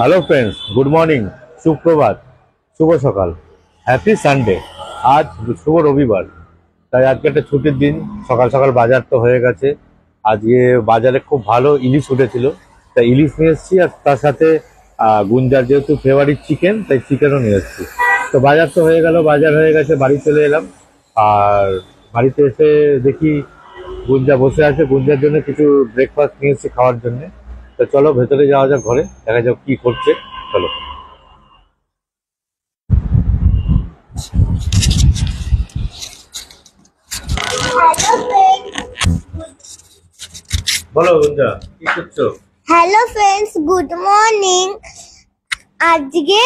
Hello friends, good morning, সুপ্রভাত, শুভ সকাল, happy Sunday. আজ শুভ রবিবার, তাই আজকে একটা ছুটির দিন। সকাল সকাল বাজার তো হয়ে গেছে। আজকে বাজারে খুব ভালো ইলিশ উঠেছিল, তাই ইলিশ নিয়ে এসেছি। আর তার সাথে গুঞ্জার যেহেতু ফেভারিট চিকেন, তাই চিকেনও নিয়ে এসেছি। তো বাজার তো হয়ে গেল, বাজার হয়ে গেছে, বাড়ি চলে এলাম। আর বাড়িতে এসে দেখি গুঞ্জা বসে আছে, গুঞ্জার জন্য কিছু ব্রেকফাস্ট নিয়ে এসেছি খাওয়ার জন্য। তো চলো ভেতরে যাওয়া যাক, ঘরে দেখা যাক কি করছে। চলো। বলো গুঞ্জা, কি করছো? Hello friends, good morning. আজকে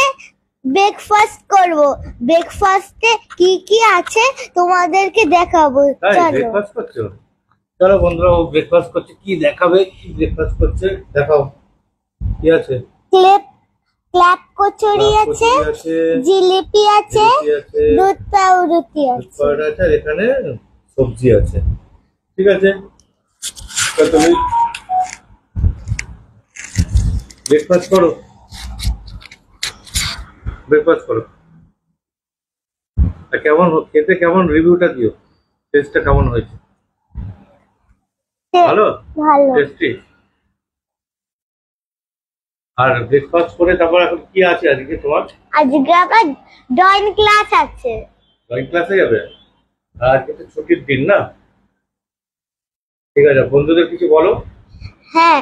ব্রেকফাস্ট করব। ব্রেকফাস্টে কি কি আছে তোমাদেরকে দেখাবো। চলো। ব্রেকফাস্ট করছো? চলো বন্ধুরা, ও ব্রেকফাস্ট করছে, কি দেখাবে, কি ব্রেকফাস্ট করছে দেখাও। কি আছে? ক্ল্যাপ কচুরি আছে, জিলিপি আছে, দুধ পাউরুটি আছে। আর এখানে সবজি আছে। ঠিক আছে, তুমি ব্রেকফাস্ট করো, ব্রেকফাস্ট করো। কেমন খেতে, কেমন রিভিউটা দিও, টেস্টটা কেমন হয়েছে? ভালো, ভালো, টেস্টি। আর ব্রেকফাস্ট করে তারপর এখন কি আছে আজকে তোমার? আজকে আমার ড্রয়িং ক্লাস আছে। ড্রয়িং ক্লাসে যাবে? আর আজকে তো ছুটির দিন না? ঠিক আছে, বন্ধুদের কিছু বলো। হ্যাঁ,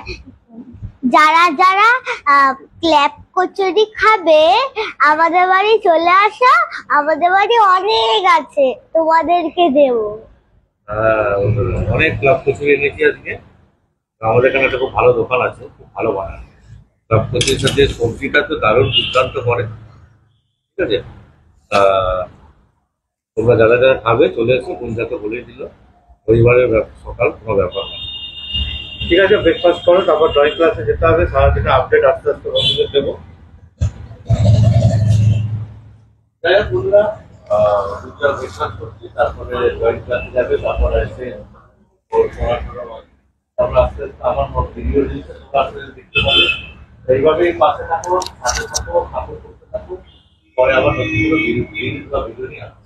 যারা যারা ক্ল্যাপ কচুরি খাবে আমাদের বাড়ি চলে আসো। আমাদের বাড়ি অনেক আছে, তোমাদেরকে দেবো। হ্যাঁ, অনেক ক্লাব কচুরি এনেছি আজকে। আমাদের এখানে একটা খুব ভালো দোকান আছে, খুব ভালো বানায় ক্লাব কচুরির সাথে। সবজিটা তো দারুণ দুর্দান্ত করে। ঠিক আছে, তোমরা যারা যারা খাবে চলে এসো, গুঞ্জাকে বলে দিল। রবিবারের সকাল কোনো ব্যাপার না। ঠিক আছে, ব্রেকফাস্ট করো, তারপর ড্রয়িং ক্লাসে যেতে হবে। সারাদিনে আপডেট আস্তে আস্তে বন্ধুদের দেবো। যাই হোক বন্ধুরা, গুঞ্জা ব্রেকফাস্ট করছি, তারপরে ড্রয়িং ক্লাসে যাবে, তারপরে এসে ওর পড়াশোনা। তারপর আস্তে আস্তে আমার ভিডিও দিচ্ছে, দেখতে পাবে। এইভাবেই পাশে থাকো, সাথে থাকো, সাপোর্ট করতে থাকো। পরে আবার নতুন কোনো ভিডিও নিয়ে আসবো।